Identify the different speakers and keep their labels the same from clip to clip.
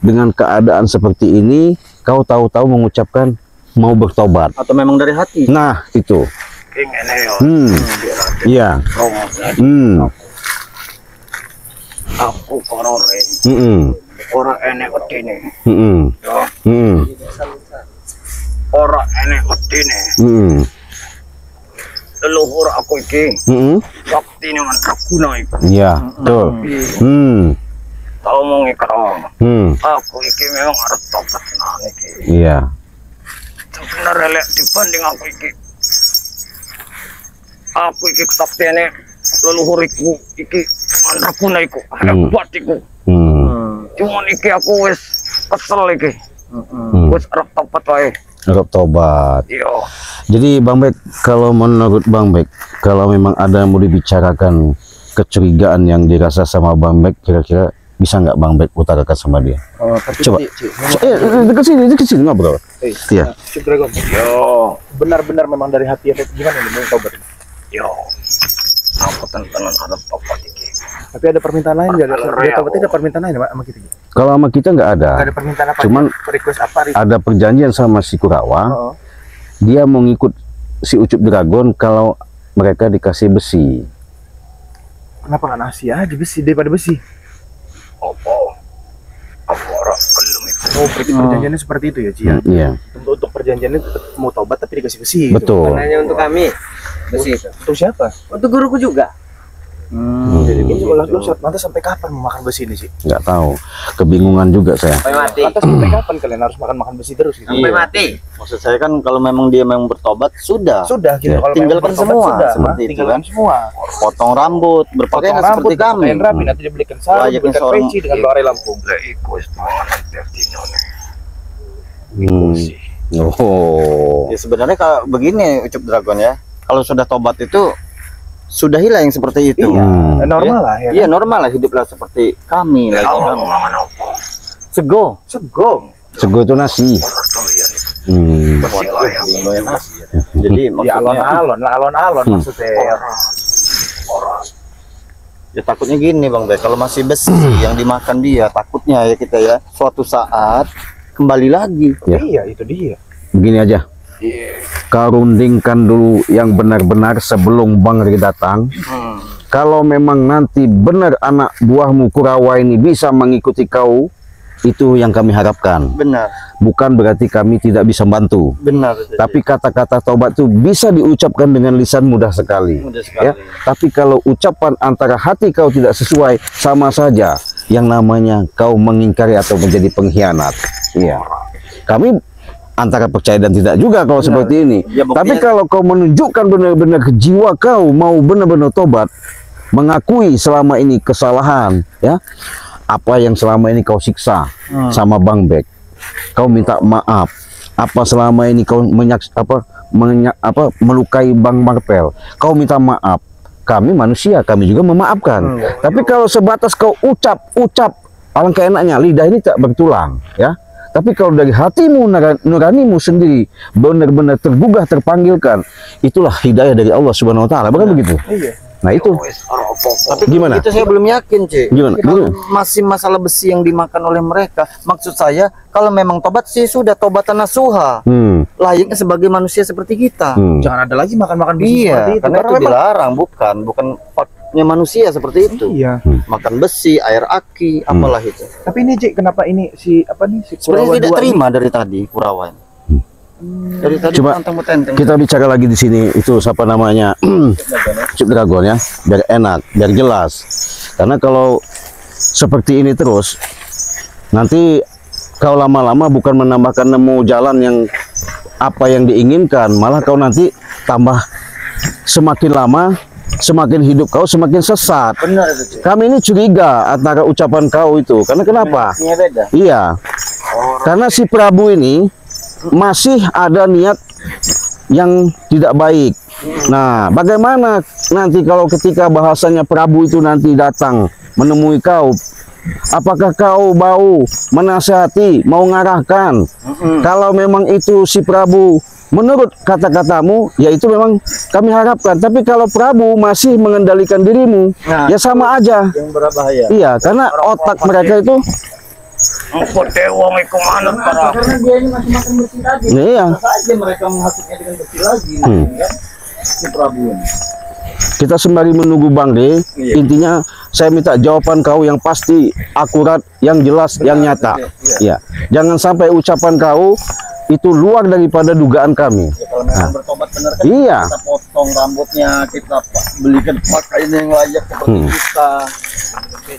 Speaker 1: dengan keadaan seperti ini kau tahu-tahu mengucapkan mau bertobat?
Speaker 2: Atau memang dari hati?
Speaker 1: Nah, itu. Iya.
Speaker 3: Aku korore. Ora enek wedine. Ora enek wedine. Leluhur aku iki. Saktine mandraguna iku.
Speaker 1: Iya, betul.
Speaker 3: Tau mung ikram. Aku iki memang arep tobat nang iki.
Speaker 1: Iya.
Speaker 3: Bener elek dibanding aku iki. Aku iki saktine leluhur iku iki mandraguna iku. Hebat iku. Cuman iki aku wis kesel iki. Wis arep tobat wae.
Speaker 1: Arep tobat.
Speaker 3: Iya.
Speaker 1: Jadi Bang Bek, kalau menurut Bang Bek, kalau memang ada yang mau dibicarakan kecurigaan yang dirasa sama Bang Bek, kira-kira bisa nggak Bang Bek utarakan sama dia? Coba. Dekat sini ngobrol. Iya.
Speaker 4: Dragon. Yo, benar-benar memang dari hati atau gimana nih mau tobat?
Speaker 3: Yo. Aku tenan arep tobat iki.
Speaker 4: Tapi ada permintaan lain nggak? Dia tobatnya ada permintaan lain sama kita?
Speaker 1: Kalau sama kita nggak ada.
Speaker 4: Nggak ada permintaan apa?
Speaker 1: Cuman
Speaker 4: request apa?
Speaker 1: ada perjanjian sama si Kurawa. Dia mau ngikut si Ucup Dragon kalau mereka dikasih besi.
Speaker 4: Kenapa nggak nasi aja besi daripada besi?
Speaker 3: Apa orang belum itu?
Speaker 4: Oh, berarti perjanjiannya seperti itu ya, Cia?
Speaker 1: Iya.
Speaker 4: Untuk perjanjiannya tetap mau tobat tapi dikasih besi.
Speaker 1: Betul.
Speaker 4: Gitu.
Speaker 5: Hanya untuk kami besi itu.
Speaker 4: Untuk siapa?
Speaker 5: Untuk guruku juga.
Speaker 4: Jadi ini nanti sampai kapan mau makan besi ini sih?
Speaker 1: Nggak tahu. Kebingungan juga saya.
Speaker 5: Sampai mati.
Speaker 4: Lantas sampai kapan kalian harus makan besi terus gitu?
Speaker 5: Sampai mati.
Speaker 2: Maksud saya kan kalau memang dia memang bertobat sudah.
Speaker 4: Sudah gitu.
Speaker 1: Ya.
Speaker 4: Kalau
Speaker 2: Tinggalkan
Speaker 4: memang
Speaker 2: semua
Speaker 4: sudah,
Speaker 2: seperti itu
Speaker 4: tinggalkan
Speaker 2: kan.
Speaker 4: semua.
Speaker 2: Potong rambut, berpakaian seperti kami.
Speaker 4: Pakaian rapi nanti dibelikan sarung,
Speaker 2: Layaknya
Speaker 4: dibelikan
Speaker 2: seorang-
Speaker 4: peci dengan Lore Lampung.
Speaker 3: Lah iku wis mangan tertino nih.
Speaker 1: Oh.
Speaker 2: Ya sebenarnya kalau begini Ucup Dragon ya, kalau sudah tobat itu sudah hilang yang seperti itu.
Speaker 4: Iya, normal lah ya.
Speaker 2: Iya normal lah hiduplah seperti kami lagi.
Speaker 3: Kamu mangan apa?
Speaker 2: Sego.
Speaker 4: Sego.
Speaker 1: Sego itu nasi.
Speaker 2: Jadi
Speaker 4: Ya
Speaker 2: maksudnya
Speaker 4: alon-alon lah, alon-alon maksudnya.
Speaker 2: ya takutnya gini Bang Bek, kalau masih besi yang dimakan dia, takutnya ya kita ya suatu saat kembali lagi.
Speaker 1: Ya.
Speaker 4: Iya, itu dia.
Speaker 1: Begini aja. Kau rundingkan dulu yang benar-benar sebelum Bang Ri datang. Kalau memang nanti benar anak buahmu Kurawa ini bisa mengikuti kau, itu yang kami harapkan.
Speaker 2: Benar.
Speaker 1: Bukan berarti kami tidak bisa bantu.
Speaker 2: Benar.
Speaker 1: Tapi kata-kata taubat itu bisa diucapkan dengan lisan mudah sekali.
Speaker 2: Mudah sekali.
Speaker 1: Ya. Tapi kalau ucapan antara hati kau tidak sesuai, sama saja yang namanya kau mengingkari atau menjadi pengkhianat. Iya. Kami antara percaya dan tidak juga kalau seperti ini.
Speaker 2: Ya,
Speaker 1: tapi
Speaker 2: buktinya-
Speaker 1: kalau kau menunjukkan benar-benar jiwa kau mau benar-benar tobat, mengakui selama ini kesalahan, ya, apa yang selama ini kau siksa sama Bang Bek, kau minta maaf. Apa selama ini kau melukai Bang Marpel, kau minta maaf. Kami manusia, kami juga memaafkan. Tapi kalau sebatas kau ucap, alangkah enaknya lidah ini tak bertulang, ya. Tapi kalau dari hatimu, nuranimu sendiri benar-benar tergugah, terpanggilkan, itulah hidayah dari Allah Subhanahu Wa Taala. Bukan begitu?
Speaker 4: Iya.
Speaker 1: Nah itu.
Speaker 2: Tapi
Speaker 1: Gimana?
Speaker 2: itu saya belum yakin, Cik.
Speaker 1: Gimana?
Speaker 2: Kalau masih masalah besi yang dimakan oleh mereka. Maksud saya, kalau memang tobat sih sudah tobatan nasuha. Layaknya sebagai manusia seperti kita.
Speaker 4: Jangan ada lagi makan-makan besi
Speaker 2: Iya,
Speaker 4: seperti itu.
Speaker 2: karena itu
Speaker 4: memang-
Speaker 2: dilarang, bukan haknya manusia seperti itu.
Speaker 4: Iya.
Speaker 2: Makan besi, air aki, apalah itu.
Speaker 4: Tapi ini Cik, kenapa ini si
Speaker 2: Sebenarnya
Speaker 4: Kurawa
Speaker 2: tidak
Speaker 4: dua
Speaker 2: terima dari tadi Kurawa. Dari tadi
Speaker 1: Coba
Speaker 2: tantang-tenteng.
Speaker 1: kita bicara lagi di sini, itu siapa namanya, Ucup Dragon, ya, biar enak, biar jelas. Karena kalau seperti ini terus, nanti kau lama-lama bukan menambahkan nemu jalan yang apa yang diinginkan, malah kau nanti tambah semakin lama, semakin hidup kau semakin sesat.
Speaker 2: Benar itu, Cik.
Speaker 1: Kami ini curiga antara ucapan kau itu, karena kenapa?
Speaker 2: Artinya beda.
Speaker 1: Iya, karena si Prabu ini masih ada niat yang tidak baik. Nah, bagaimana nanti kalau ketika bahasanya Prabu itu nanti datang menemui kau, apakah kau mau menasihati, mau ngarahkan? Kalau memang itu si Prabu menurut kata-katamu, ya itu memang kami harapkan. Tapi kalau Prabu masih mengendalikan dirimu,
Speaker 2: Nah,
Speaker 1: ya sama aja.
Speaker 2: yang berbahaya.
Speaker 1: Iya, karena otak mereka itu
Speaker 3: Engko wong iku manut para.
Speaker 2: Karena dia ini masih makan bersih tadi.
Speaker 1: Iya.
Speaker 2: Masa aja mereka menghasutnya dengan bersih lagi, kan? Si Prabu ini.
Speaker 1: Kita sembari menunggu Bang De, intinya saya minta jawaban kau yang pasti, akurat, yang jelas, yang nyata. Ya, jangan sampai ucapan kau itu luar daripada dugaan kami.
Speaker 2: Kalau memang bertobat benar kan,
Speaker 1: Iya.
Speaker 2: kita potong rambutnya, kita belikan pakaian yang layak seperti kita.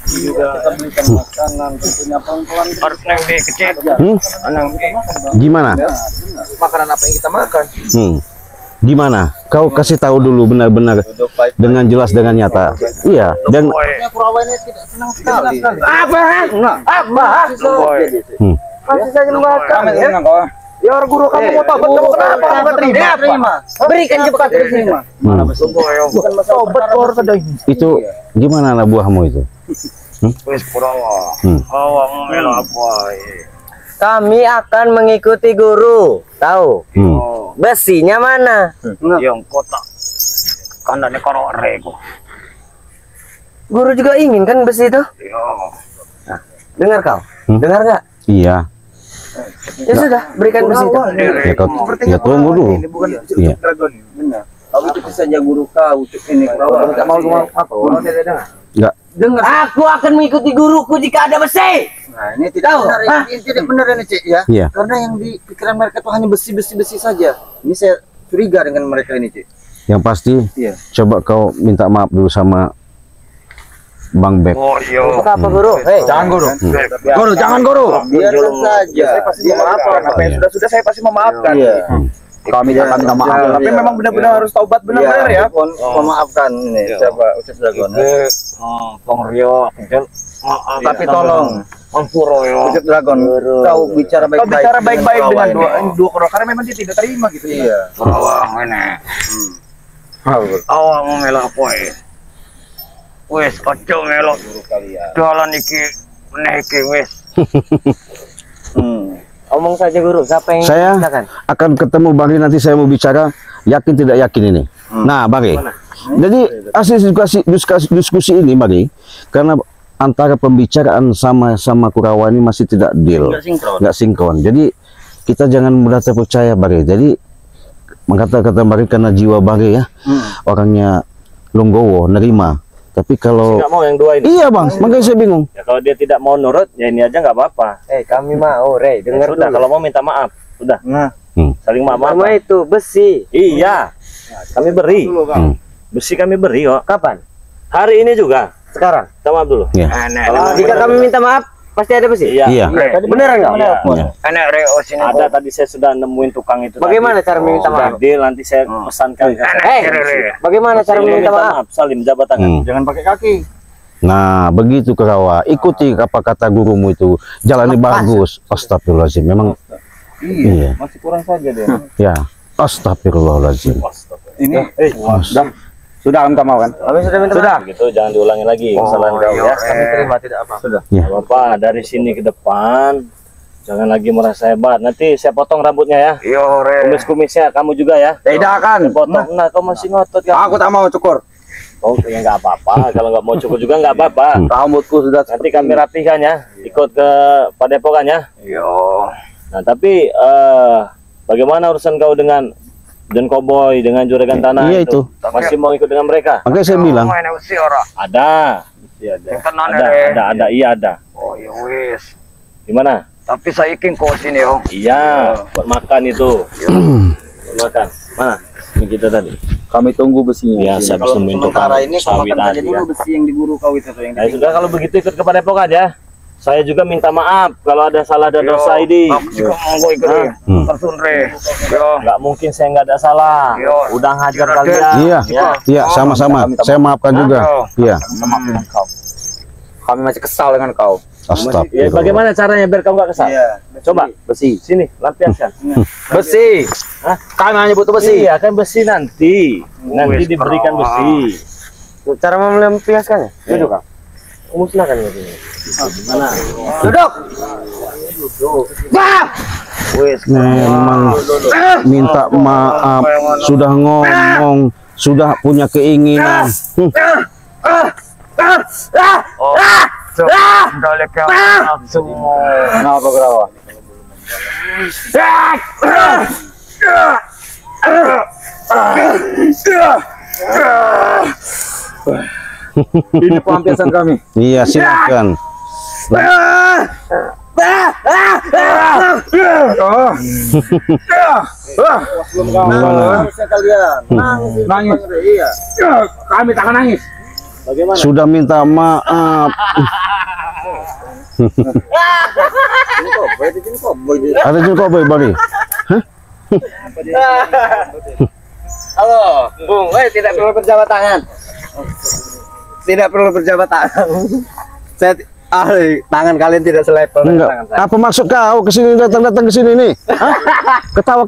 Speaker 2: Kita belikan makanan, tentunya pelan-pelan.
Speaker 3: Arep nang di kecil. Anang di.
Speaker 1: Gimana?
Speaker 2: Makanan apa yang kita makan?
Speaker 1: Gimana? Kau kasih tahu dulu benar-benar dengan jelas, dengan nyata. Iya, dan
Speaker 2: Kurawa ini tidak senang sekali.
Speaker 3: Apa?
Speaker 2: Kasih saja makan. Ya orang guru kamu mau tobat, kamu kenapa kamu nggak terima? Berikan cepat terima. Bukan masalah tobat kau harus ada.
Speaker 1: itu gimana anak buahmu itu?
Speaker 3: Wis Kurawa. Awak melo apa?
Speaker 5: Kami akan mengikuti guru. Tahu? Besinya mana?
Speaker 3: Yang kotak kandane karo rego.
Speaker 5: Guru juga ingin kan besi itu?
Speaker 3: Yo.
Speaker 5: Dengar kau? Dengar nggak?
Speaker 1: Iya.
Speaker 5: Ya sudah, berikan besi itu.
Speaker 1: Ya kau ya tunggu dulu. Iya.
Speaker 2: Benar. Kau ikuti saja guru kau ini. Kurawa tidak mau apa?
Speaker 1: Enggak.
Speaker 5: Dengar. Aku akan mengikuti guruku jika ada besi.
Speaker 2: Nah, ini tidak benar. Ini tidak benar ini, Cik, ya.
Speaker 1: Iya.
Speaker 2: Karena yang di pikiran mereka itu hanya besi saja. Ini saya curiga dengan mereka ini, Cik.
Speaker 1: Yang pasti,
Speaker 2: Iya.
Speaker 1: coba kau minta maaf dulu sama Bang Beb.
Speaker 3: Oh yo.
Speaker 5: Apa guru? Hei,
Speaker 2: Jangan guru. Guru, jangan guru. Biarkan saja.
Speaker 4: Saya pasti memaafkan. Apa yang sudah saya pasti memaafkan.
Speaker 2: Iya.
Speaker 4: Kami minta maaf. Tapi memang benar-benar harus taubat benar-benar ya.
Speaker 2: Memaafkan ini. Coba ucap Dragon.
Speaker 3: Bang Rio kecil.
Speaker 2: Tapi tolong
Speaker 3: Ampuro yo.
Speaker 2: ucap Dragon. Kau bicara
Speaker 4: Kau
Speaker 2: baik-baik.
Speaker 4: bicara baik-baik dengan
Speaker 2: Kurawa ini.
Speaker 4: dua orang karena memang dia tidak terima gitu.
Speaker 2: Iya.
Speaker 3: Awak ngene. Awak mau melo apa ya? Wis ojo melo dalan iki meneh iki wis.
Speaker 5: omong saja guru. Siapa yang
Speaker 1: Saya
Speaker 5: silakan?
Speaker 1: akan ketemu Bang De, nanti saya mau bicara yakin tidak yakin ini. Nah, Bang De. Jadi hasil diskusi ini, Bang De, karena antara pembicaraan sama Kurawa ini masih tidak deal, nggak sinkron. Jadi kita jangan mudah terpercaya, Bang De. Jadi kata Bang De karena jiwa Bang De ya, orangnya Longgowo, nerima. Tapi kalau
Speaker 6: nggak mau yang dua ini.
Speaker 1: iya Bang, makanya saya bingung.
Speaker 6: Ya, kalau dia tidak mau nurut, ya ini aja nggak apa-apa.
Speaker 5: Kami mau, Rey.
Speaker 6: Ya,
Speaker 5: Dengar
Speaker 6: sudah,
Speaker 5: dulu.
Speaker 6: kalau mau minta maaf, sudah. Saling maaf.
Speaker 5: Sama itu besi.
Speaker 6: Iya, kami beri. Besi kami beri kok.
Speaker 5: Kapan?
Speaker 6: Hari ini juga.
Speaker 5: Sekarang.
Speaker 6: Minta maaf dulu.
Speaker 1: Ya.
Speaker 5: Kalau jika kami minta maaf, pasti ada besi.
Speaker 1: Iya.
Speaker 5: Beneran nggak?
Speaker 6: Iya.
Speaker 3: Enek Rio sini.
Speaker 6: Ada tadi saya sudah nemuin tukang itu.
Speaker 5: Bagaimana cara meminta
Speaker 6: Sudah
Speaker 5: maaf?
Speaker 6: deal, nanti saya pesankan.
Speaker 5: Bagaimana cara meminta maaf?
Speaker 6: Salim jabat tangan.
Speaker 4: Jangan pakai kaki.
Speaker 1: Nah, begitu Kurawa. Ikuti apa kata gurumu itu. Jalannya bagus. Astagfirullahaladzim. Memang iya.
Speaker 4: Masih kurang saja dia.
Speaker 1: Ya. Astagfirullahaladzim.
Speaker 4: Ini sudah minta maaf kan?
Speaker 5: Kami sudah minta maaf.
Speaker 6: Gitu, jangan diulangi lagi kesalahan kau ya.
Speaker 2: Kami terima tidak apa. Sudah.
Speaker 1: Ya.
Speaker 6: Gak apa-apa, dari sini ke depan jangan lagi merasa hebat. Nanti saya potong rambutnya ya.
Speaker 3: Yo Re.
Speaker 6: Kumis-kumisnya kamu juga ya.
Speaker 4: Tidak akan.
Speaker 6: Saya potong. Nah, kau masih ngotot kan?
Speaker 4: Aku tak mau cukur.
Speaker 6: Oh, ya nggak apa-apa. Kalau nggak mau cukur juga nggak apa-apa.
Speaker 4: Rambutku sudah
Speaker 6: Nanti kami rapihkan ya. Ikut ke Padepokan ya.
Speaker 3: Yo.
Speaker 6: Nah, tapi bagaimana urusan kau dengan Koboy, dengan Juragan Tanah?
Speaker 1: Iya, itu.
Speaker 6: Masih mau ikut dengan mereka?
Speaker 1: Makanya saya bilang,
Speaker 3: Main mesti ora.
Speaker 6: Ada.
Speaker 3: Yang tenan Re.
Speaker 6: Ada. Iya ada.
Speaker 3: Oh ya wis.
Speaker 6: Gimana?
Speaker 3: Tapi saya ikin kok sini yo.
Speaker 6: Iya, buat makan itu. Buat makan. Mana? Ini kita tadi.
Speaker 4: kami tunggu besinya.
Speaker 6: Ya, saya
Speaker 2: Kalau
Speaker 6: nemuin
Speaker 2: sementara
Speaker 6: tukang
Speaker 2: ini kau
Speaker 6: sawit
Speaker 2: makan saja
Speaker 6: tadi
Speaker 2: dulu
Speaker 6: ya.
Speaker 2: besi yang di guru kau itu tuh yang
Speaker 6: Nah, sudah kalau begitu ikut ke Padepokan ya. Saya juga minta maaf kalau ada salah dan dosa ini.
Speaker 3: Aku juga monggo ikut Re. Tersun Re. Yo.
Speaker 6: Nggak mungkin saya nggak ada salah.
Speaker 3: Yo.
Speaker 6: Udah ngajar
Speaker 3: Juragan.
Speaker 6: kalian.
Speaker 1: iya,
Speaker 6: Ya.
Speaker 1: iya, sama-sama. Saya maafkan juga. Iya.
Speaker 4: Kami masih kesal dengan kau.
Speaker 6: Ya,
Speaker 1: Astagfirullah.
Speaker 6: bagaimana caranya biar kamu nggak kesal?
Speaker 2: Iya.
Speaker 6: Coba
Speaker 4: Besi.
Speaker 6: sini lampiaskan.
Speaker 4: Besi.
Speaker 6: Hah?
Speaker 4: Kami hanya butuh besi.
Speaker 6: Iya kan besi nanti. Nanti diberikan besi.
Speaker 5: Cara melampiaskannya?
Speaker 6: Duduk kak. Kamu silakan ya. Mana?
Speaker 5: Duduk.
Speaker 3: Wis.
Speaker 1: Memang minta maaf, sudah ngomong, sudah punya keinginan.
Speaker 3: bisa kendalikan nafsumu.
Speaker 6: Kenapa Kurawa?
Speaker 4: Ini pelampiasan kami.
Speaker 1: Iya, silakan. Gimana?
Speaker 4: Nangis. Iya. Kami tak nangis.
Speaker 6: Bagaimana?
Speaker 1: Sudah minta maaf. Ada jin koboi balik.
Speaker 5: Halo, Bung. Tidak perlu berjabat tangan. Tidak perlu berjabat tangan. Saya tangan kalian tidak selevel dengan
Speaker 1: Enggak.
Speaker 5: tangan saya.
Speaker 1: Apa maksud kau kesini datang ke sini nih? Hah? Ketawa.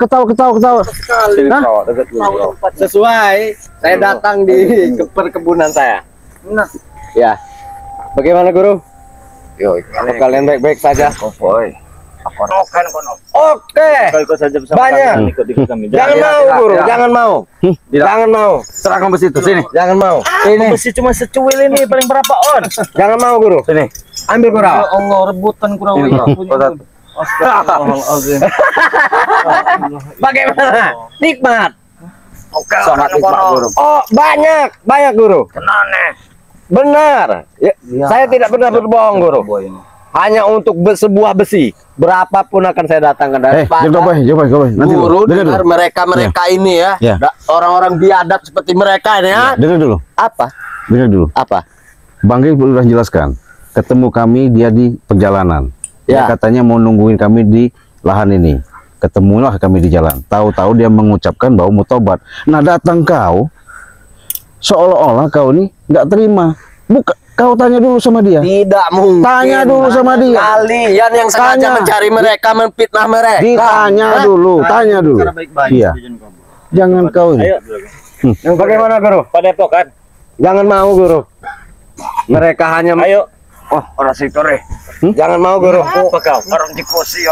Speaker 1: Hah?
Speaker 5: Sesuai, saya datang di perkebunan saya. Ya. Bagaimana, Guru?
Speaker 3: Yo,
Speaker 5: Apa kalian baik-baik saja?
Speaker 3: boy. Aku rokan kono.
Speaker 5: Oke.
Speaker 6: Kau ikut saja bersama
Speaker 5: Banyak.
Speaker 6: kami, ikut kami.
Speaker 5: Jangan mau, Guru. Jangan mau. Jangan mau.
Speaker 4: Serahkan besi itu sini.
Speaker 5: Jangan mau. Ini.
Speaker 6: Besi cuma secuil ini paling berapa on?
Speaker 5: Jangan mau, Guru.
Speaker 4: Sini.
Speaker 5: Ambil, Guru.
Speaker 2: Allah, rebutan kurang
Speaker 4: Ini, Bro.
Speaker 5: Bagaimana? Nikmat.
Speaker 3: Oke,
Speaker 4: Sangat
Speaker 3: kono.
Speaker 4: nikmat, Guru.
Speaker 5: Oh, banyak, Guru.
Speaker 3: Kenane.
Speaker 5: Benar. Ya, saya tidak pernah berbohong, Guru. Hanya untuk sebuah besi, berapapun akan saya datangkan
Speaker 1: Jin koboi. Nanti
Speaker 5: Guru
Speaker 1: dulu.
Speaker 5: dengar mereka ini ya,
Speaker 1: Ya.
Speaker 5: orang-orang biadab seperti mereka ini ya.
Speaker 1: Dengar dulu.
Speaker 5: Apa?
Speaker 1: Apa? Bang Ri sudah jelaskan. Ketemu kami dia di perjalanan. Dia
Speaker 5: Ya.
Speaker 1: katanya mau nungguin kami di lahan ini. Ketemulah kami di jalan. Tahu-tahu dia mengucapkan bahwa mau tobat. Nah, datang kau seolah-olah kau ini nggak terima. Kau tanya dulu sama dia.
Speaker 5: Tidak mungkin.
Speaker 1: Tanya dulu sama dia.
Speaker 5: Kalian yang sengaja
Speaker 1: Tanya.
Speaker 5: mencari mereka, menfitnah mereka.
Speaker 1: Ditanya dulu, tanya dulu. Iya. Jangan kau ini.
Speaker 6: Ayo.
Speaker 5: Yang bagaimana, Guru?
Speaker 6: Padepokan.
Speaker 5: Jangan mau, Guru. Mereka hanya
Speaker 6: Ayo.
Speaker 3: Oh, orang situ re.
Speaker 5: jangan mau, Guru.
Speaker 6: Apa kau?
Speaker 3: Orang di kursi ya.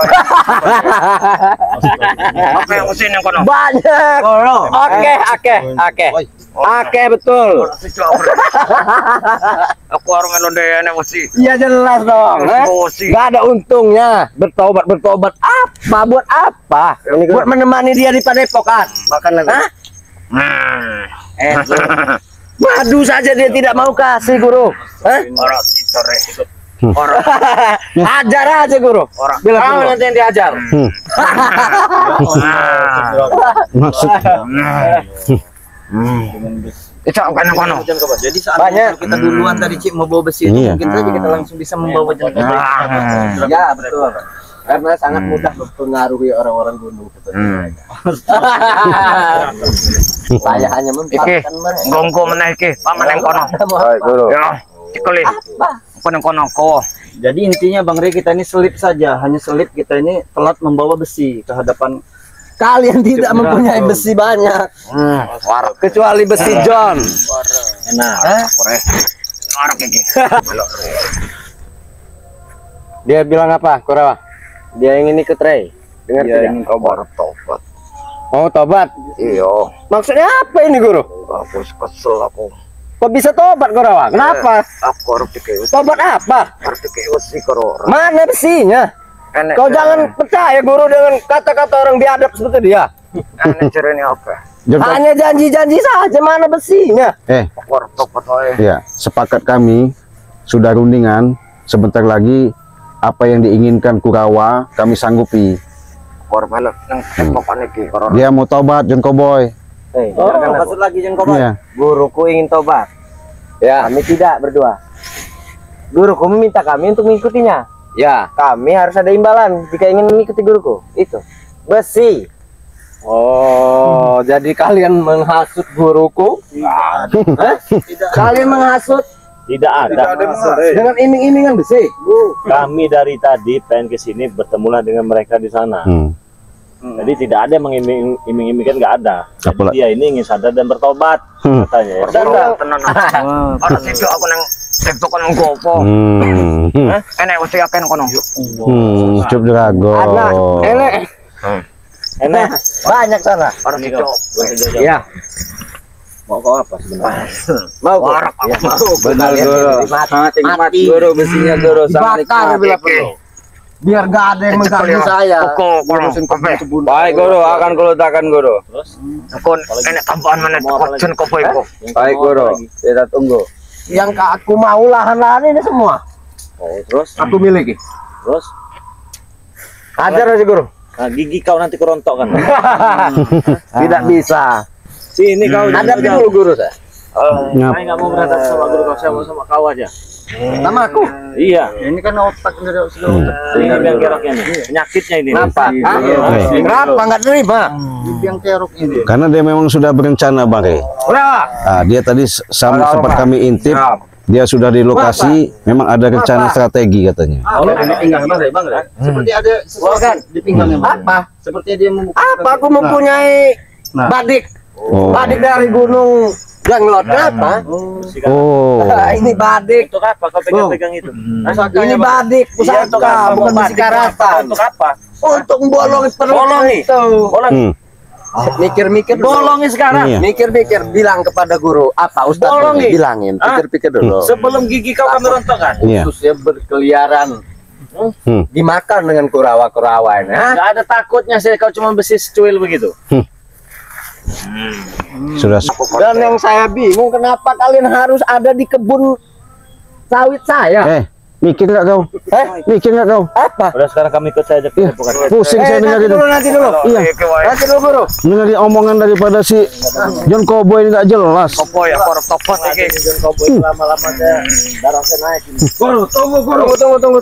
Speaker 3: Apa yang usin yang kono?
Speaker 5: Banyak. Oke, betul.
Speaker 3: Orang situ aku. Aku orang ngelonde ene usi.
Speaker 5: Iya jelas dong.
Speaker 3: Kursi.
Speaker 5: Gak ada untungnya bertobat apa? Buat apa? Buat menemani dia di padepokan. Makan lagi. Madu saja dia tidak mau kasih, Guru.
Speaker 3: Orang situ re. Orang
Speaker 5: Ajar aja, Guru.
Speaker 3: Orang.
Speaker 5: Bila kamu nanti yang diajar.
Speaker 1: Maksud
Speaker 3: itu kan kono.
Speaker 2: Jadi saat
Speaker 5: Banyak.
Speaker 2: kita duluan tadi Cik mau bawa besi itu,
Speaker 1: Iya.
Speaker 2: mungkin saja kita langsung bisa membawa jin koboi.
Speaker 5: Ya, betul. Karena sangat mudah mempengaruhi orang-orang gunung seperti mereka. Saya hanya
Speaker 3: Iki
Speaker 5: membiarkan mereka.
Speaker 3: gonggo meneh iki paman yang kono.
Speaker 4: Baik, Guru.
Speaker 3: Ya, cikulin. Apa yang kono ko?
Speaker 2: Jadi intinya Bang Rey, kita ini selip saja, hanya selip kita ini telat membawa besi ke hadapan.
Speaker 5: Kalian tidak mempunyai besi banyak,
Speaker 3: Warak.
Speaker 5: kecuali besi John.
Speaker 6: Enak.
Speaker 3: Warak iki.
Speaker 5: Dia bilang apa, Kurawa? Dia ingin ikut Ray. Dengar
Speaker 3: Dia
Speaker 5: tidak?
Speaker 3: ingin kabar tobat.
Speaker 5: Mau tobat?
Speaker 3: Iya,
Speaker 5: Maksudnya apa ini, Guru?
Speaker 3: aku kesel aku.
Speaker 5: Kok bisa tobat, Kurawa? Kenapa?
Speaker 3: Aku harus dikei
Speaker 5: Tobat apa?
Speaker 3: harus dikei usi karo orang.
Speaker 5: Mana besinya?
Speaker 3: Enek
Speaker 5: Kau jangan percaya, Guru, dengan kata-kata orang biadab seperti dia.
Speaker 3: enek cerene apa?
Speaker 5: Hanya janji-janji saja, mana besinya?
Speaker 3: Aku harus tobat wae.
Speaker 1: Ya, sepakat kami sudah rundingan. Sebentar lagi apa yang diinginkan Kurawa kami sanggupi.
Speaker 3: Aku harus melek nang tepokan iki karo.
Speaker 1: Dia mau tobat Jin koboi.
Speaker 2: Maksud lagi jin koboi.
Speaker 1: Iya.
Speaker 5: Guruku ingin tobat. Ya. Kami tidak berdua. Guruku meminta kami untuk mengikutinya. Ya. Kami harus ada imbalan jika ingin mengikuti guruku. Itu besi. Oh, jadi kalian menghasut guruku? Hah? Kalian menghasut
Speaker 6: Tidak ada.
Speaker 5: dengan iming-imingan besi?
Speaker 6: Kami dari tadi pengen ke sini bertemulah dengan mereka di sana. Jadi tidak ada yang mengiming-imingkan, nggak ada. Jadi
Speaker 1: Apalah.
Speaker 6: dia ini ingin sadar dan bertobat katanya. Ya.
Speaker 3: Orang tenan. Orang situ aku nang tepokan nang gopo. Enek usi aken kono.
Speaker 1: Cukup drago.
Speaker 5: Ada, enak.
Speaker 6: Enak.
Speaker 5: Banyak sana.
Speaker 3: Orang situ.
Speaker 5: Ya.
Speaker 6: Mau kau apa sebenarnya?
Speaker 5: Mau kok?
Speaker 3: Warak aku
Speaker 5: Ya,
Speaker 3: mau.
Speaker 2: Benar guru. Sangat nikmat guru besinya guru. Sangat
Speaker 5: Dibakar
Speaker 2: nikmat.
Speaker 5: bila perlu. Biar gak ada yang mengganggu saya.
Speaker 3: Ngurusin kopi.
Speaker 2: Baik guru, akan ku letakkan guru.
Speaker 6: Terus?
Speaker 3: Aku enak tambahan mana kocan kopi ko.
Speaker 2: Baik guru, kita tunggu.
Speaker 5: Yang aku mau lahan-lahan ini semua.
Speaker 6: Oh, terus?
Speaker 5: Aku miliki.
Speaker 6: Terus?
Speaker 5: Ajar aja guru.
Speaker 6: Nah, gigi kau nanti kerontok kan?
Speaker 5: Tidak bisa.
Speaker 6: Sini kau.
Speaker 5: Hadapi dulu guru saya.
Speaker 1: Ngap.
Speaker 6: Saya nggak mau berantem sama guru kau, saya mau sama kau aja.
Speaker 5: Sama aku.
Speaker 6: Iya.
Speaker 2: Ini kan otak dari
Speaker 6: Ini biang keroknya nih. Penyakitnya ini.
Speaker 5: Kenapa?
Speaker 1: Oke.
Speaker 5: Kenapa nggak terima?
Speaker 2: yang kerok ini.
Speaker 1: Karena dia memang sudah berencana Bang Rey. Nah, dia tadi sama sempat kami intip, dia sudah di lokasi, memang ada rencana strategi katanya.
Speaker 2: Oleh ini pinggang Bang Rey. Seperti ada sesuatu di pinggangnya.
Speaker 5: Apa?
Speaker 2: Seperti dia membuka.
Speaker 5: Apa aku mempunyai badik?
Speaker 1: Oh.
Speaker 5: Badik dari gunung Jenglot. Kenapa?
Speaker 1: Oh.
Speaker 5: Ini badik.
Speaker 6: Untuk apa kau pegang-pegang itu?
Speaker 5: Ini badik pusaka, bukan besi karatan.
Speaker 6: Untuk apa?
Speaker 5: Untuk bolongi perut
Speaker 6: Bolongi?
Speaker 5: itu.
Speaker 1: Hmm.
Speaker 5: Mikir-mikir dulu.
Speaker 6: Bolongi sekarang.
Speaker 1: Iya.
Speaker 5: Mikir-mikir, bilang kepada guru apa Ustaz
Speaker 6: Bolongi?
Speaker 5: bilangin. Pikir-pikir dulu.
Speaker 6: Sebelum gigi kau kami rontok kan?
Speaker 1: Iya.
Speaker 5: Khususnya berkeliaran
Speaker 1: Hmm.
Speaker 5: dimakan dengan kurawa-kurawa ini. Hah?
Speaker 6: Gak ada takutnya saya kau cuma besi secuil begitu.
Speaker 1: Sudah.
Speaker 5: Dan yang saya bingung kenapa kalian harus ada di kebun sawit saya?
Speaker 1: Mikir nggak kau? Mikir nggak kau?
Speaker 5: Apa?
Speaker 6: Udah sekarang kami ikut saja.
Speaker 1: Iya. Pusing saya dengar itu.
Speaker 5: Nanti dulu.
Speaker 1: Iya.
Speaker 5: Nanti dulu guru.
Speaker 1: Dengar omongan daripada si John Cowboy ini nggak jelas.
Speaker 3: Kopi aku harus topot iki.
Speaker 6: Kau lama-lama saya darah saya naik.
Speaker 5: Guru, tunggu guru. Tunggu.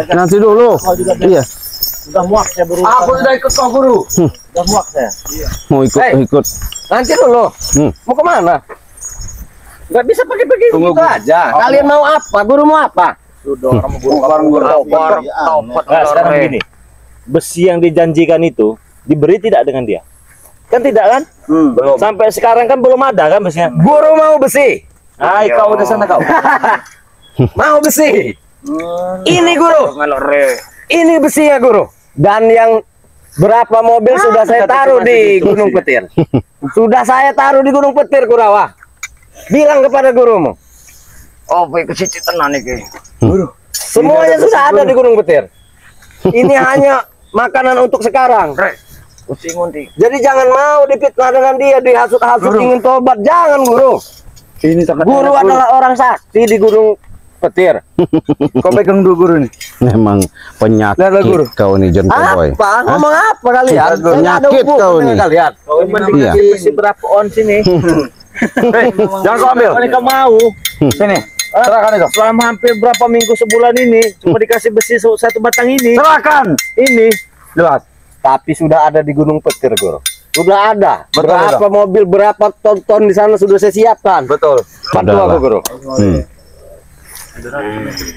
Speaker 1: Nanti dulu. Iya.
Speaker 6: Sudah muak saya berusaha.
Speaker 5: Aku sudah ikut kau guru.
Speaker 6: Sudah muak saya.
Speaker 1: Mau ikut.
Speaker 5: Nanti dulu.
Speaker 1: Hmm.
Speaker 5: Mau kemana? Gak bisa pakai-pakai gitu aja. Kalian mau apa? Guru mau apa?
Speaker 6: Sudah kamu guru
Speaker 3: Topot
Speaker 6: Nah, sekarang begini. Besi yang dijanjikan itu diberi tidak dengan dia? Kan tidak kan?
Speaker 2: Belum.
Speaker 6: Sampai sekarang kan belum ada kan besinya.
Speaker 5: Guru mau besi.
Speaker 6: Hai kau udah sana kau.
Speaker 5: Mau besi. Ini guru.
Speaker 3: Ngalore.
Speaker 5: Ini besi ya guru. Dan yang berapa mobil sudah saya taruh di Gunung Petir. Sudah saya taruh di Gunung Petir, Kurawa. Bilang kepada gurumu.
Speaker 3: Oh, baik kecil tenan iki.
Speaker 5: Semuanya sudah ada di Gunung Petir. Ini hanya makanan untuk sekarang.
Speaker 3: Rek. Kucing ngendi?
Speaker 5: Jadi jangan mau dipitnah dengan dia, dihasut-hasut ingin tobat. Jangan guru.
Speaker 2: Ini sangat
Speaker 5: Guru
Speaker 2: enak,
Speaker 5: adalah orang sakti di Gunung Petir.
Speaker 2: Kau pegang dulu guru nih.
Speaker 1: Memang
Speaker 2: Lihatlah, Guru.
Speaker 1: penyakit kau nih John Cowboy.
Speaker 5: Apa? Ngomong apa kalian? Saya nggak ada
Speaker 1: Penyakit
Speaker 5: hubungan
Speaker 1: kau
Speaker 5: dengan
Speaker 1: nih.
Speaker 5: kalian.
Speaker 6: Kau mending
Speaker 1: Iya.
Speaker 6: kasih besi berapa on sini?
Speaker 2: Jangan kau ambil.
Speaker 6: Kalau kau mau.
Speaker 2: Sini. Serahkan itu.
Speaker 6: Selama hampir berapa minggu sebulan ini cuma dikasih besi satu batang ini.
Speaker 2: Serahkan.
Speaker 6: Ini.
Speaker 2: Jelas.
Speaker 5: Tapi sudah ada di Gunung Petir, Guru. Sudah ada.
Speaker 2: Betul,
Speaker 5: Berapa mobil, berapa ton-ton di sana sudah saya siapkan.
Speaker 2: Betul.
Speaker 5: Bantu
Speaker 1: Adalah.
Speaker 5: aku, Guru.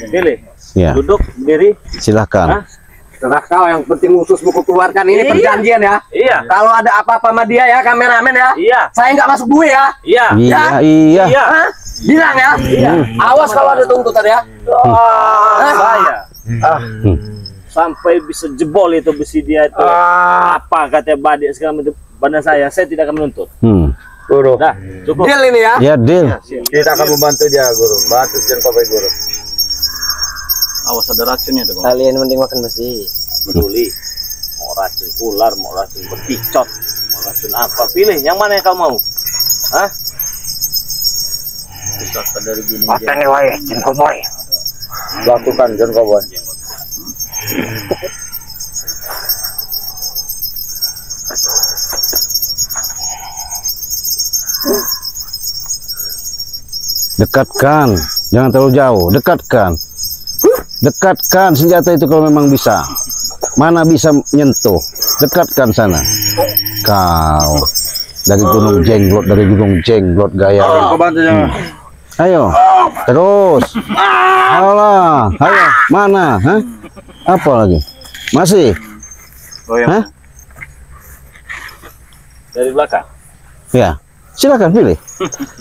Speaker 6: Pilih.
Speaker 1: Ya,
Speaker 6: Duduk berdiri.
Speaker 1: silahkan.
Speaker 5: Terserah kau, yang penting khusus buku keluarkan ini
Speaker 6: Iya.
Speaker 5: perjanjian ya.
Speaker 6: Iya.
Speaker 5: Kalau ada apa-apa sama dia ya, kameramen ya.
Speaker 6: Iya.
Speaker 5: Saya nggak masuk bui ya.
Speaker 6: Iya.
Speaker 1: Iya.
Speaker 6: Iya.
Speaker 5: Hah? Bilang ya. Awas kalau ada tuntutan ya.
Speaker 6: Saya sampai bisa jebol itu besi dia itu. Apa katanya badik segala macam pada saya tidak akan menuntut.
Speaker 2: Guru.
Speaker 6: Dah, cukup.
Speaker 5: Deal ini ya.
Speaker 1: Ya, deal.
Speaker 2: Kita akan membantu dia, Guru. Bantu John Cowboy, Guru.
Speaker 3: Awas ada racunnya tuh, Bang.
Speaker 5: Kalian mending makan besi.
Speaker 6: Peduli mau racun ular, mau racun berpicot, mau racun apa, pilih yang mana yang kau mau. Hah?
Speaker 3: Patene wae, John Cowboy.
Speaker 2: Lakukan John Cowboy.
Speaker 1: Dekatkan, jangan terlalu jauh. Dekatkan senjata itu kalau memang bisa. Mana bisa menyentuh, dekatkan sana. Kau dari gunung jenglot gaya.
Speaker 2: Kau bantu jangan.
Speaker 1: Ayo, terus. Alah, ayo, mana? Hah? Apa lagi? Masih? Hah?
Speaker 6: Dari belakang.
Speaker 1: Ya, silakan pilih.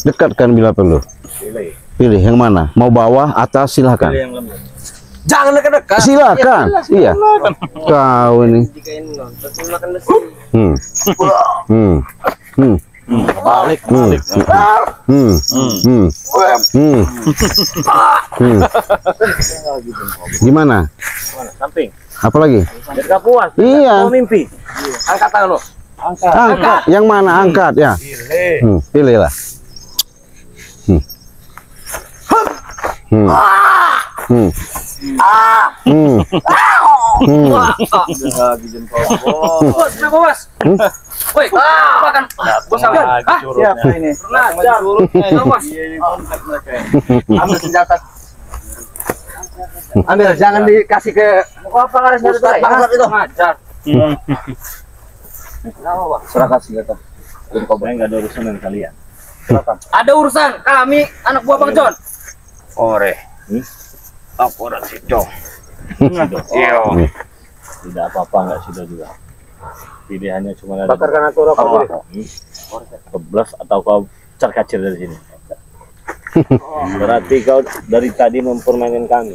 Speaker 1: Dekatkan bila perlu.
Speaker 6: Pilih.
Speaker 1: Pilih yang mana? Mau bawah, atas, silakan.
Speaker 6: Pilih yang lembut.
Speaker 5: Jangan dekat-dekat.
Speaker 1: Silakan. Iya. Kau ini.
Speaker 5: Jika ini nonton makan besi.
Speaker 1: Hmm. Hmm. Hmm.
Speaker 6: Balik.
Speaker 1: Gimana?
Speaker 6: Samping.
Speaker 1: Apa lagi?
Speaker 6: Biar gak puas.
Speaker 1: Iya.
Speaker 6: Mau mimpi.
Speaker 3: Angkat tangan lo.
Speaker 1: Angkat. Yang mana angkat ya? Pilih lah.
Speaker 3: Bos, kenapa bos? Woi, apa kan? Bos apa?
Speaker 4: Siapa ini?
Speaker 3: Ngajar mulutnya, bos.
Speaker 5: Ambil senjata. Ambil, jangan dikasih ke
Speaker 3: Apa harus
Speaker 5: Ustaz, bangsat itu.
Speaker 3: Ngajar.
Speaker 5: Serahkan senjata.
Speaker 6: Saya nggak ada urusan dengan kalian.
Speaker 3: Ada urusan kami anak buah Bang John.
Speaker 7: Ore. Aku orang sido. Iya.
Speaker 6: Tidak apa-apa, nggak sudah juga. Pilihannya cuma ada
Speaker 5: Bakarkan aku rokok dulu.
Speaker 6: keblas atau kau cerkacir dari sini. Berarti kau dari tadi mempermainkan kami.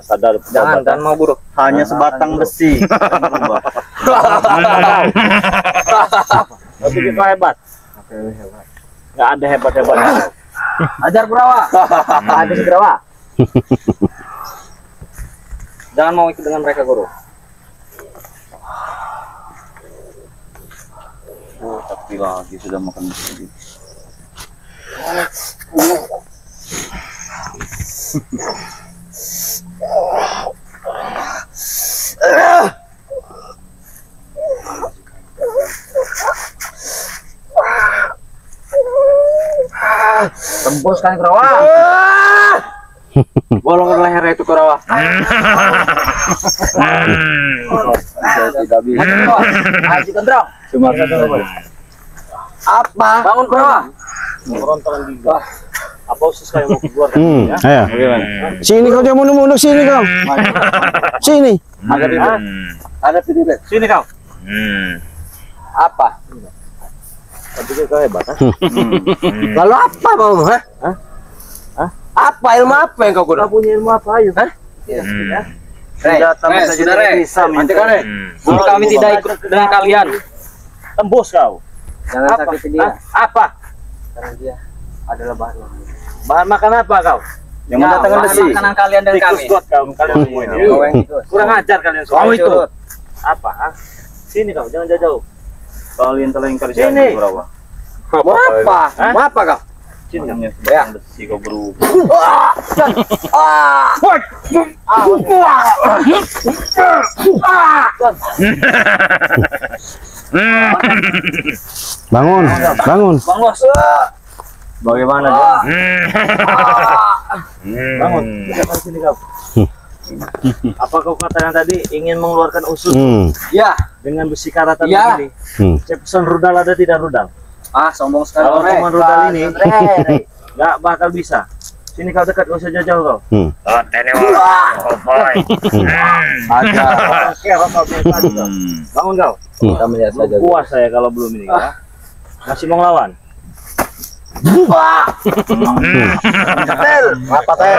Speaker 6: Sadar.
Speaker 5: Jangan mau buruk.
Speaker 4: Hanya sebatang besi.
Speaker 6: Kau pikir kau hebat? Nggak ada hebat-hebat.
Speaker 3: Ajar Kurawa.
Speaker 5: Ada segera.
Speaker 3: Jangan mau ikut dengan mereka, Guru.
Speaker 4: Tapi lagi sudah makan besi.
Speaker 5: Tembus kan Kurawa. Bolong leher itu Kurawa.
Speaker 4: Tidak bisa.
Speaker 5: Haji Kendrong.
Speaker 4: Cuma kata
Speaker 5: Apa?
Speaker 3: Bangun Kurawa.
Speaker 6: Merontakan gigi. Apa usus kayak mau keluar? Ya?
Speaker 1: Ayo. Sini kau jangan mundur-mundur sini kau. Sini.
Speaker 5: Ada di Ada di bed.
Speaker 6: Sini kau.
Speaker 5: Apa?
Speaker 6: Kau pikir kau hebat?
Speaker 5: Lalu apa mau? Hah? Apa ilmu apa yang kau guna?
Speaker 6: Kau punya ilmu apa? Ayo.
Speaker 4: senjata bisa
Speaker 3: sudah,
Speaker 4: jadi
Speaker 3: Rey.
Speaker 4: bisa
Speaker 3: Nanti kan, Rey. Nanti kami tidak ikut dengan kalian.
Speaker 6: Tembus kau.
Speaker 5: Jangan
Speaker 6: Apa?
Speaker 5: sakiti dia.
Speaker 6: Apa?
Speaker 5: Karena dia adalah bahan
Speaker 6: Bahan makan apa kau?
Speaker 4: yang mendatangkan
Speaker 3: bahan
Speaker 4: besi.
Speaker 3: makanan kalian dan
Speaker 6: Tikus
Speaker 3: kami.
Speaker 6: buat kau. Kalian semua ini.
Speaker 5: Kau yang itu.
Speaker 6: Kurang ajar kalian semua.
Speaker 3: Kau itu.
Speaker 6: Apa? Ha? Sini kau, jangan jauh-jauh.
Speaker 4: Kalian telah ingkar
Speaker 6: Sini.
Speaker 4: janji Kurawa.
Speaker 5: Mau apa?
Speaker 6: Hah?
Speaker 5: Mau apa kau?
Speaker 6: Sini kau.
Speaker 4: Ya. Besi kau berubah.
Speaker 1: Bangun.
Speaker 3: Bang Bos.
Speaker 4: Bagaimana
Speaker 6: Bangun. Dekat sini kau. Apa kau katakan tadi ingin mengeluarkan usus
Speaker 5: Ya.
Speaker 6: dengan besi karat tadi
Speaker 5: Ya.
Speaker 6: ini? Saya pesan rudal ada tidak rudal?
Speaker 3: Ah, sombong sekali.
Speaker 6: Kalau
Speaker 3: Rey.
Speaker 6: cuma rudal ini nggak bakal bisa. Sini kau dekat, gak usah jauh-jauh kau.
Speaker 7: Oh, tenewal. Oh, boy.
Speaker 6: Ada. Oke, kau biasa tadi kau. Bangun kau.
Speaker 5: Kita melihat saja.
Speaker 6: Puas saya kalau belum ini ya. Masih mau ngelawan?
Speaker 5: Apa teh?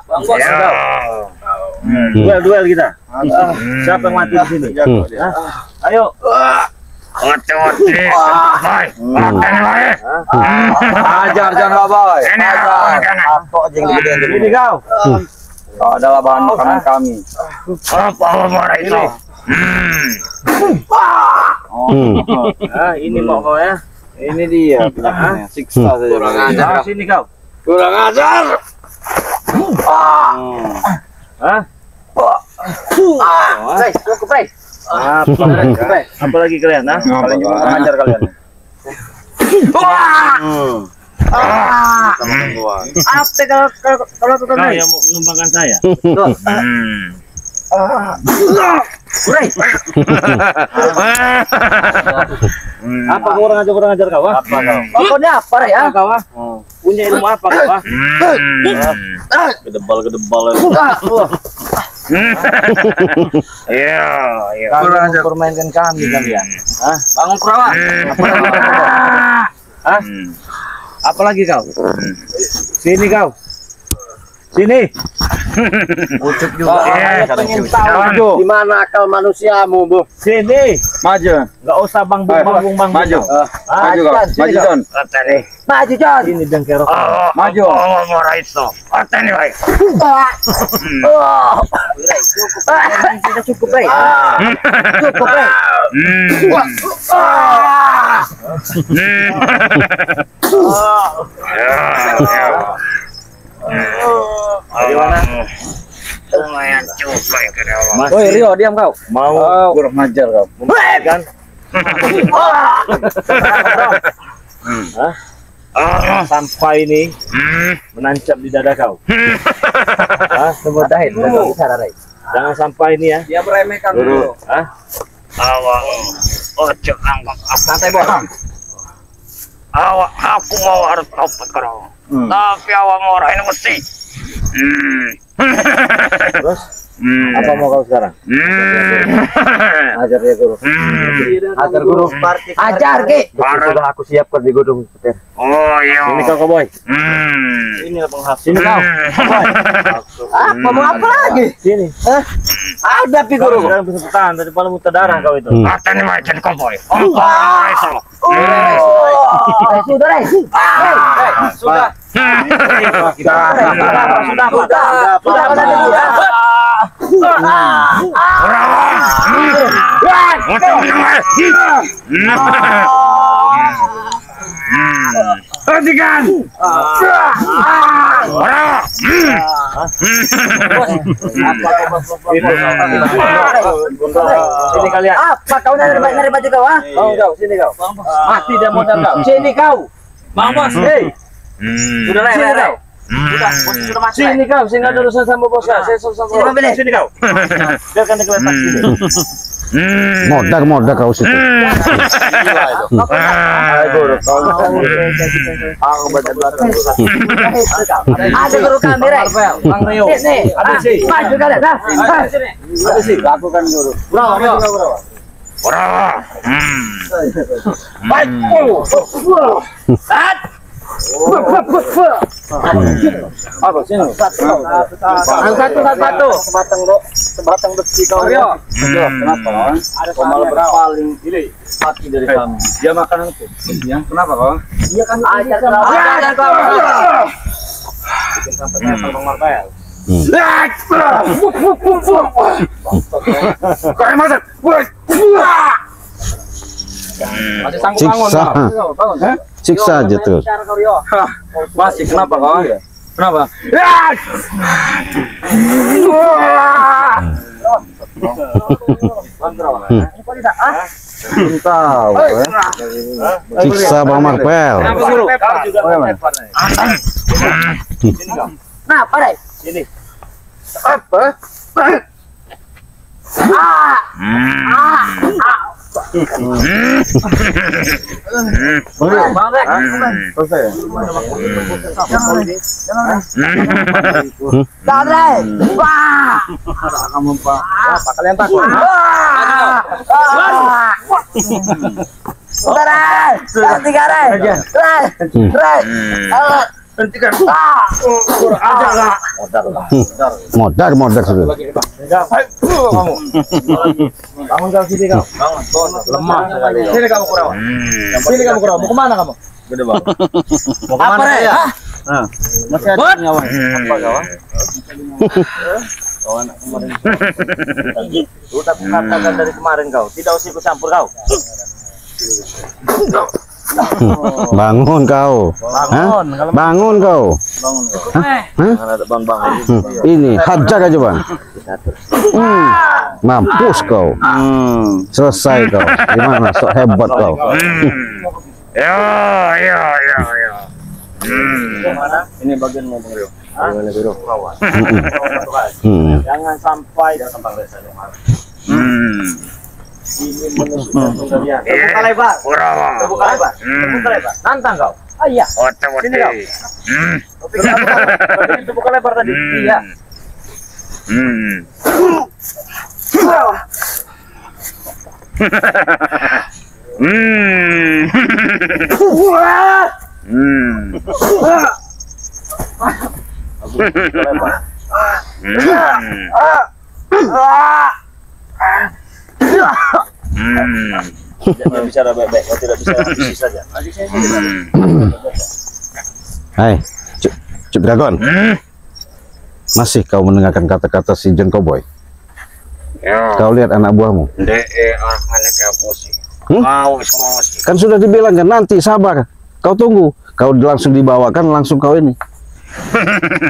Speaker 3: Bang Bos.
Speaker 7: Ya.
Speaker 6: Duel kita. Siapa yang mati di sini? Hah? Ayo.
Speaker 7: Oce-oce. Boy. Oh, tenewal.
Speaker 4: Ajar jangan boy.
Speaker 7: Tenewal.
Speaker 4: Apa aja yang digedein dulu.
Speaker 6: Ini kau.
Speaker 4: Kau adalah bahan makanan kami.
Speaker 7: Apa marah itu?
Speaker 6: Ah, ini mau kau ya.
Speaker 4: Ini dia belakangnya. Siksa saja.
Speaker 6: Ah, sini kau.
Speaker 7: Kurang ajar.
Speaker 6: Hah?
Speaker 5: Pres, ke pres.
Speaker 6: Apa lagi kalian? Nah,
Speaker 4: Kalian juga kurang ajar kalian.
Speaker 6: apa kalau tukang yang mau menumbangkan saya? Apa kau kurang ajar kau? Apa kau?
Speaker 5: Pokoknya apa ya?
Speaker 6: Apa kau? Punya ilmu apa kau? Gedebal.
Speaker 7: Iya, iya.
Speaker 6: Kalian mempermainkan kami kalian. Hah?
Speaker 3: Bangun Kurawa.
Speaker 6: Hah? Apa lagi kau? Sini kau. Sini.
Speaker 5: Ucup juga.
Speaker 2: Pengen tahu di mana akal manusiamu, Bu.
Speaker 6: Sini.
Speaker 4: Maju.
Speaker 6: Enggak usah bang bang.
Speaker 4: Maju. Maju kau. Maju John.
Speaker 7: Atene.
Speaker 2: Maju, John.
Speaker 6: Ini dengkerok.
Speaker 7: Maju. Oh, Moraiso. Atene wae.
Speaker 2: Sudah cukup, Rey. Cukup, Rey.
Speaker 7: Gimana? Lumayan cukup ya kira Allah.
Speaker 2: Woi, Rio, diam kau.
Speaker 6: Mau
Speaker 4: Kurang ngajar kau.
Speaker 6: kan? Sampai ini menancap di dada kau.
Speaker 2: Semudahin, bicara, Rey.
Speaker 6: Jangan sampai ini ya.
Speaker 2: Dia meremehkan dulu.
Speaker 7: Awak. Ojo anggap
Speaker 2: Santai, Bos.
Speaker 7: awak aku mau harus tobat karo. Tapi awak mau orang ini mesti.
Speaker 6: Terus apa mau kau sekarang?
Speaker 2: Ajar dia, Guru.
Speaker 5: Agar guru party.
Speaker 2: Ajar, Ki.
Speaker 5: Sudah aku siapkan di gedung petir.
Speaker 7: Oh iya.
Speaker 6: Ini kau boy.
Speaker 7: Ini
Speaker 6: Sini kau.
Speaker 2: Apa mau apa lagi?
Speaker 6: Sini.
Speaker 2: Ada, Pi,
Speaker 6: Kau
Speaker 2: Guru.
Speaker 6: sekarang bisa bertahan daripada muntah darah kau itu.
Speaker 7: Atene macam koboi. Oh, iso.
Speaker 2: Sudah, Rey.
Speaker 5: Sudah.
Speaker 7: Hentikan!
Speaker 6: Sini kalian.
Speaker 2: Apa kau nyari baju kau, ah?
Speaker 6: Kau sini kau. Mati dia modal kau.
Speaker 2: Sini kau.
Speaker 6: Bang Bos, hei. Sudah
Speaker 2: Sini
Speaker 6: Rey.
Speaker 2: kau.
Speaker 6: Sudah mati. Sini kau, sini ada urusan sama bos. Saya sama
Speaker 2: Sini, Bang,
Speaker 6: sini kau. Biarkan dia kelihatan sini.
Speaker 1: Modar kau situ.
Speaker 5: Aku baca belakang.
Speaker 2: Ada Guru kami, Rey.
Speaker 6: Bang Rio.
Speaker 2: Sini.
Speaker 6: Ada sih.
Speaker 2: Maju kalian, dah.
Speaker 6: Sini. Ada sih.
Speaker 5: Lakukan guru.
Speaker 6: Apa sini?
Speaker 2: Satu.
Speaker 5: Sebatang besi kau. Kenapa? Ada malah berpaling. Ini mati dari kami.
Speaker 4: Dia makanan tuh. Ya, kenapa kau?
Speaker 2: Ajar kau.
Speaker 6: Bikin sampai kayak Bang Marvel.
Speaker 7: Kau masuk.
Speaker 4: Masih sanggup bangun
Speaker 1: Siksa.
Speaker 4: kau?
Speaker 1: Siksa aja terus.
Speaker 4: Masih kenapa kau? Kenapa?
Speaker 5: Tahu.
Speaker 1: Siksa Bang Marvel.
Speaker 4: Kenapa guru?
Speaker 6: Kau juga melempar.
Speaker 2: Nah, apa, Rey?
Speaker 6: Sini.
Speaker 2: Dah, Rey. Wah.
Speaker 5: Apa kalian takut?
Speaker 2: Udah, Rey. Tiga, Rey. Rey.
Speaker 7: Hentikan.
Speaker 1: Modar sudah.
Speaker 6: Bangun kau sini kau.
Speaker 5: Lemah sekali.
Speaker 6: Sini kamu kurang. Sini kamu kurang. Mau kemana kamu?
Speaker 4: Gede bang.
Speaker 5: Mau kemana
Speaker 2: Rey?
Speaker 5: ya?
Speaker 2: Hah?
Speaker 5: Masih ada nyawa. Apa kawan?
Speaker 6: Sudah katakan dari kemarin kau. Tidak usah ikut campur kau.
Speaker 1: Bangun kau. Hah? Bangun kau. Hah? Ini hajar aja Bang. Mampus kau. Selesai kau. Gimana? Sok hebat kau.
Speaker 7: Ya.
Speaker 4: Ini bagian mau Bang Rio.
Speaker 5: Gimana guru?
Speaker 6: Jangan sampai ini menusukkan kalian.
Speaker 2: Terbuka lebar.
Speaker 7: Kurawa.
Speaker 6: Terbuka lebar. Terbuka lebar. Nantang kau.
Speaker 2: Ah, iya.
Speaker 7: Ote.
Speaker 6: Terbuka lebar tadi. Iya. Jangan bicara baik-baik, kau tidak bisa isi saja.
Speaker 1: Hai, Cuk Dragon. Masih kau mendengarkan kata-kata si John Cowboy?
Speaker 3: Ya.
Speaker 1: Kau lihat anak buahmu?
Speaker 3: Mana kayak posisi. Mau sih.
Speaker 1: Kan sudah dibilang kan, nanti sabar. Kau tunggu. Kau langsung dibawakan, langsung kau ini.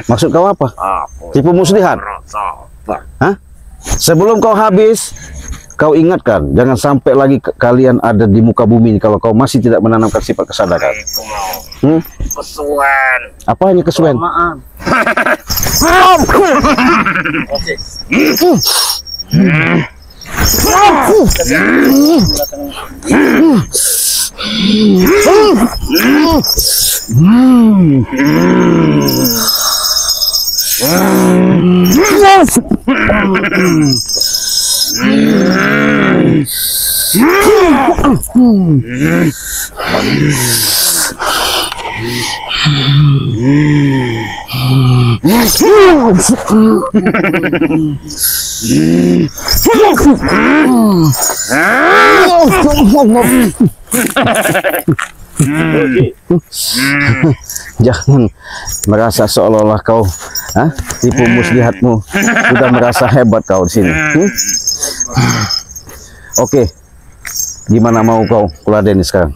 Speaker 1: Maksud kau apa? Tipu muslihat? Hah? Sebelum kau habis, kau ingatkan, jangan sampai lagi kalian ada di muka bumi ini kalau kau masih tidak menanamkan sifat kesadaran.
Speaker 3: Kesuwen.
Speaker 1: Apanya kesuwen? Jangan merasa seolah-olah kau tipu muslihatmu sudah merasa hebat kau di sini. Oke, gimana mau kau kuladeni sekarang?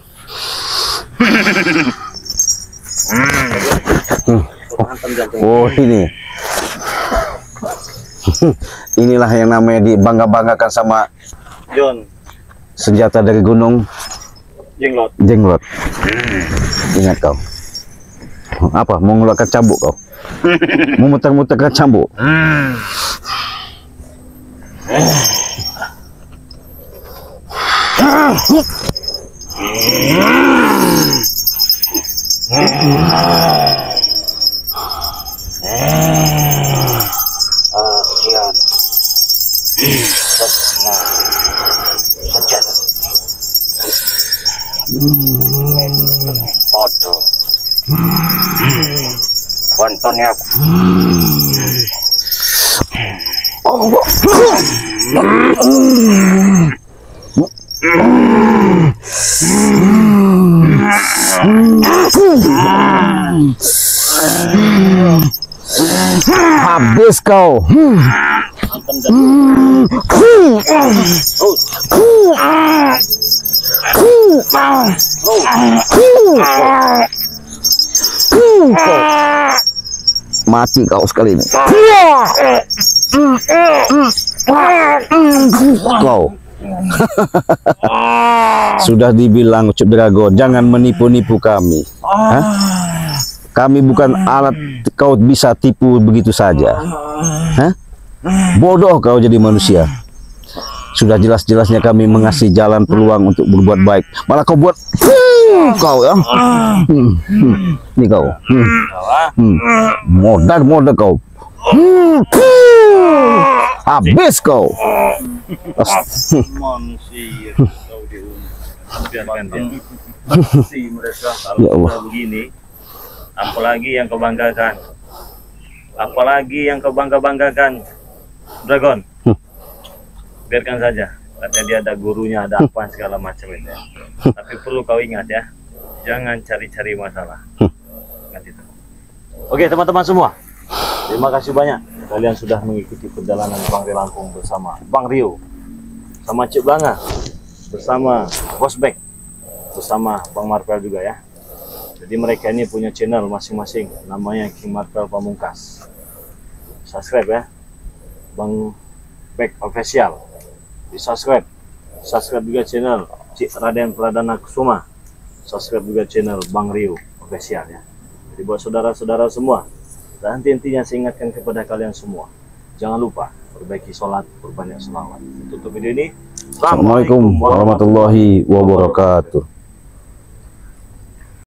Speaker 1: Oh ini, inilah yang namanya dibangga-banggakan sama
Speaker 6: John.
Speaker 1: Senjata dari gunung Jenglot. Ingat kau. Apa? Mau ngeluarkan cambuk kau? Mau muter-muterkan cambuk?
Speaker 3: Foto. Kontonnya aku.
Speaker 1: Habis kau. Mati kau sekali ini. Kau. Sudah dibilang Cuk Dragon, jangan menipu-nipu kami. Hah? Kami bukan alat kau bisa tipu begitu saja. Hah? Bodoh kau jadi manusia. Sudah jelas-jelasnya kami mengasih jalan peluang untuk berbuat baik, malah kau buat kau ya. Ini kau. Modar kau. Habis kau.
Speaker 6: Manusia kau biarkan dia. Si mereka
Speaker 1: Ya
Speaker 6: kalau
Speaker 1: Allah.
Speaker 6: begini, apalagi yang kau banggakan, apalagi yang kau banggakan, Dragon. Biarkan saja, katanya dia ada gurunya, ada apa segala macam itu. Tapi perlu kau ingat ya, jangan cari-cari masalah. Ingat itu. Oke teman-teman semua, terima kasih banyak kalian sudah mengikuti perjalanan Bang Relangkung bersama Bang Rio, sama Cuk Banga, bersama Bos Bek, bersama Bang Marvel juga ya. Jadi mereka ini punya channel masing-masing, namanya King Marvel Pamungkas. Subscribe ya, Bang Bek Official. Di subscribe juga channel Cik Raden Pradana Kusuma, subscribe juga channel Bang Rio Official ya. Jadi buat saudara-saudara semua, dan intinya saya ingatkan kepada kalian semua, jangan lupa perbaiki sholat, berbanyak selawat. Tutup video ini.
Speaker 1: Assalamualaikum warahmatullahi wabarakatuh.